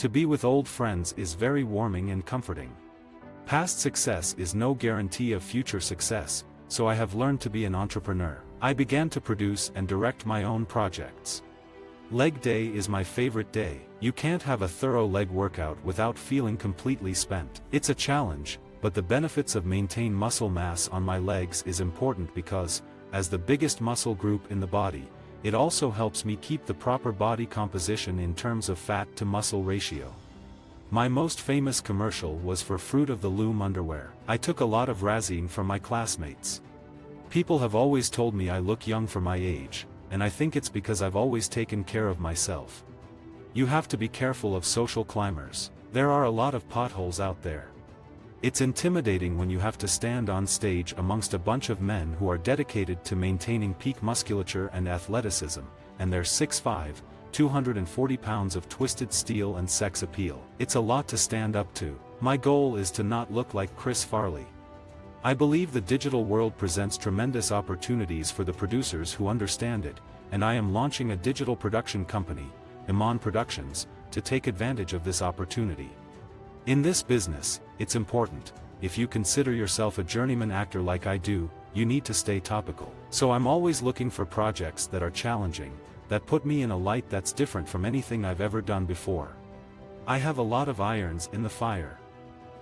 To be with old friends is very warming and comforting. Past success is no guarantee of future success, so I have learned to be an entrepreneur. I began to produce and direct my own projects. Leg day is my favorite day. You can't have a thorough leg workout without feeling completely spent. It's a challenge, but the benefits of maintain muscle mass on my legs is important because, as the biggest muscle group in the body, it also helps me keep the proper body composition in terms of fat to muscle ratio. My most famous commercial was for Fruit of the Loom underwear. I took a lot of razzing from my classmates. People have always told me I look young for my age, and I think it's because I've always taken care of myself. You have to be careful of social climbers. There are a lot of potholes out there. It's intimidating when you have to stand on stage amongst a bunch of men who are dedicated to maintaining peak musculature and athleticism, and they're 6'5", 240 pounds of twisted steel and sex appeal. It's a lot to stand up to. My goal is to not look like Chris Farley. I believe the digital world presents tremendous opportunities for the producers who understand it, and I am launching a digital production company, Iman Productions, to take advantage of this opportunity. In this business, it's important, if you consider yourself a journeyman actor like I do, you need to stay topical. So I'm always looking for projects that are challenging, that put me in a light that's different from anything I've ever done before. I have a lot of irons in the fire.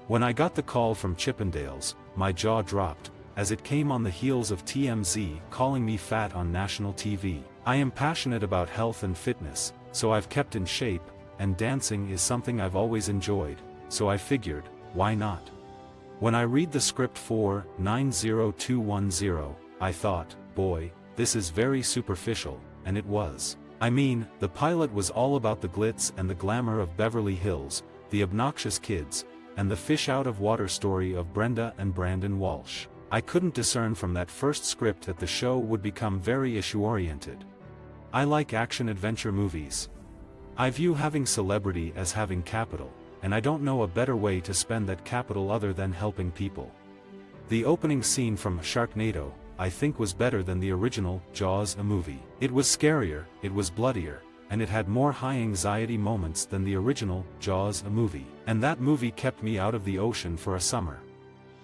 When I got the call from Chippendales, my jaw dropped, as it came on the heels of TMZ calling me fat on national TV. I am passionate about health and fitness, so I've kept in shape, and dancing is something I've always enjoyed, so I figured, why not? When I read the script for 90210, I thought, boy, this is very superficial, and it was. I mean, the pilot was all about the glitz and the glamour of Beverly Hills, the obnoxious kids, and the fish-out-of-water story of Brenda and Brandon Walsh. I couldn't discern from that first script that the show would become very issue-oriented. I like action-adventure movies. I view having celebrity as having capital, and I don't know a better way to spend that capital other than helping people. The opening scene from Sharknado, I think, was better than the original Jaws a movie. It was scarier, it was bloodier, and it had more high-anxiety moments than the original Jaws a movie. And that movie kept me out of the ocean for a summer.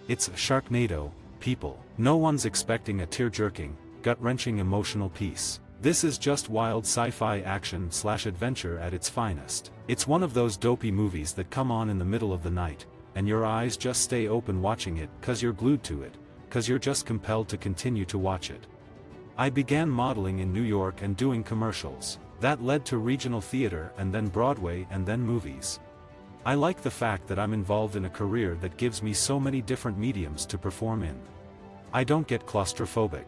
It's Sharknado, people. No one's expecting a tear-jerking, gut-wrenching emotional piece. This is just wild sci-fi action/adventure at its finest. It's one of those dopey movies that come on in the middle of the night, and your eyes just stay open watching it cause you're glued to it, cause you're just compelled to continue to watch it. I began modeling in New York and doing commercials. That led to regional theater and then Broadway and then movies. I like the fact that I'm involved in a career that gives me so many different mediums to perform in. I don't get claustrophobic.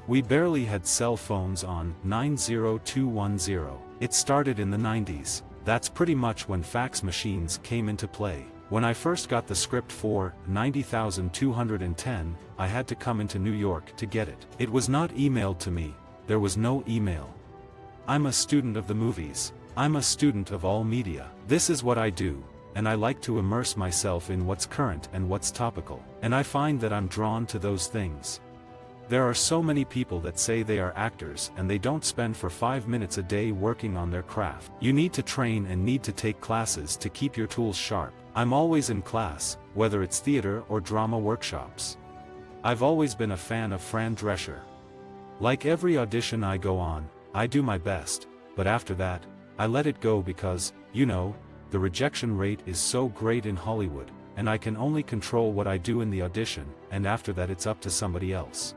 We barely had cell phones on 90210. It started in the 90s. That's pretty much when fax machines came into play. When I first got the script for 90,210, I had to come into New York to get it. It was not emailed to me. There was no email. I'm a student of the movies. I'm a student of all media. This is what I do, and I like to immerse myself in what's current and what's topical. And I find that I'm drawn to those things. There are so many people that say they are actors and they don't spend for 5 minutes a day working on their craft. You need to train and need to take classes to keep your tools sharp. I'm always in class, whether it's theater or drama workshops. I've always been a fan of Fran Drescher. Like every audition I go on, I do my best, but after that, I let it go because, you know, the rejection rate is so great in Hollywood, and I can only control what I do in the audition, and after that it's up to somebody else.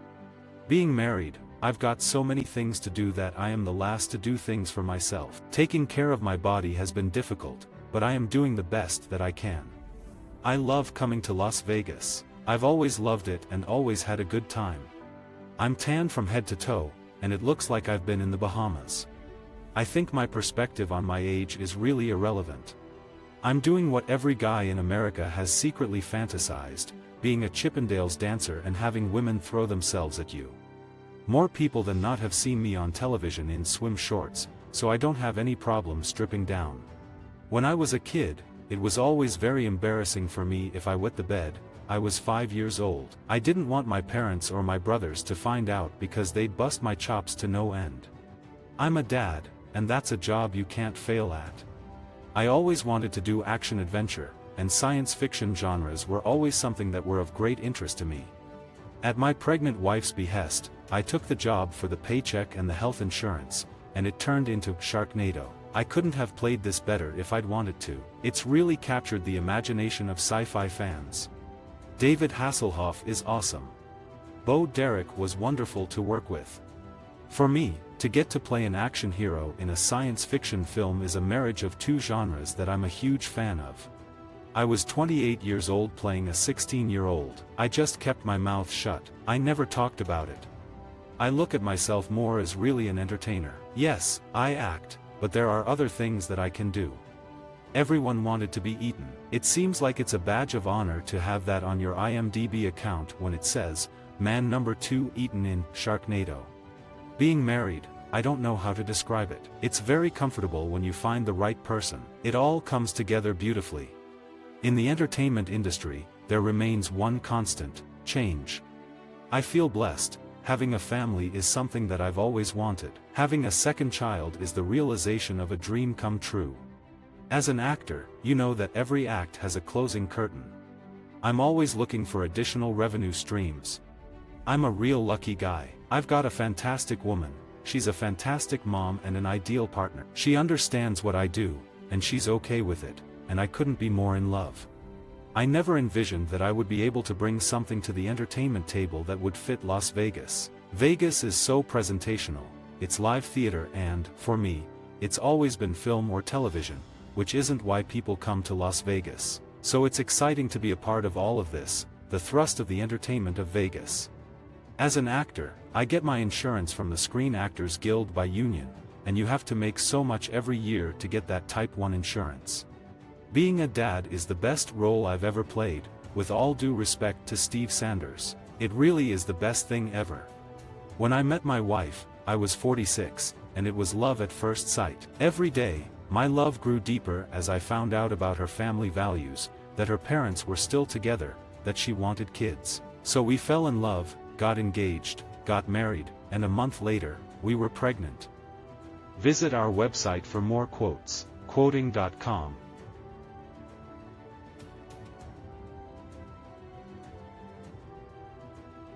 Being married, I've got so many things to do that I am the last to do things for myself. Taking care of my body has been difficult, but I am doing the best that I can. I love coming to Las Vegas. I've always loved it and always had a good time. I'm tan from head to toe, and it looks like I've been in the Bahamas. I think my perspective on my age is really irrelevant. I'm doing what every guy in America has secretly fantasized, being a Chippendales dancer and having women throw themselves at you. More people than not have seen me on television in swim shorts, so I don't have any problem stripping down. When I was a kid, it was always very embarrassing for me if I wet the bed. I was 5 years old. I didn't want my parents or my brothers to find out because they'd bust my chops to no end. I'm a dad, and that's a job you can't fail at. I always wanted to do action-adventure, and science fiction genres were always something that were of great interest to me. At my pregnant wife's behest, I took the job for the paycheck and the health insurance, and it turned into Sharknado. I couldn't have played this better if I'd wanted to. It's really captured the imagination of sci-fi fans. David Hasselhoff is awesome. Bo Derek was wonderful to work with. For me, to get to play an action hero in a science fiction film is a marriage of two genres that I'm a huge fan of. I was 28 years old playing a 16-year-old. I just kept my mouth shut. I never talked about it. I look at myself more as really an entertainer. Yes, I act, but there are other things that I can do. Everyone wanted to be eaten. It seems like it's a badge of honor to have that on your IMDb account when it says, "Man number 2 eaten in Sharknado." Being married, I don't know how to describe it. It's very comfortable when you find the right person. It all comes together beautifully. In the entertainment industry, there remains one constant: change. I feel blessed. Having a family is something that I've always wanted. Having a second child is the realization of a dream come true. As an actor, you know that every act has a closing curtain. I'm always looking for additional revenue streams. I'm a real lucky guy. I've got a fantastic woman. She's a fantastic mom and an ideal partner. She understands what I do, and she's okay with it, and I couldn't be more in love. I never envisioned that I would be able to bring something to the entertainment table that would fit Las Vegas. Vegas is so presentational, it's live theater and, for me, it's always been film or television, which isn't why people come to Las Vegas. So it's exciting to be a part of all of this, the thrust of the entertainment of Vegas. As an actor, I get my insurance from the Screen Actors Guild by union, and you have to make so much every year to get that Type 1 insurance. Being a dad is the best role I've ever played, with all due respect to Steve Sanders. It really is the best thing ever. When I met my wife, I was 46, and it was love at first sight. Every day, my love grew deeper as I found out about her family values, that her parents were still together, that she wanted kids. So we fell in love, got engaged, got married, and a month later, we were pregnant. Visit our website for more quotes, quoting.com.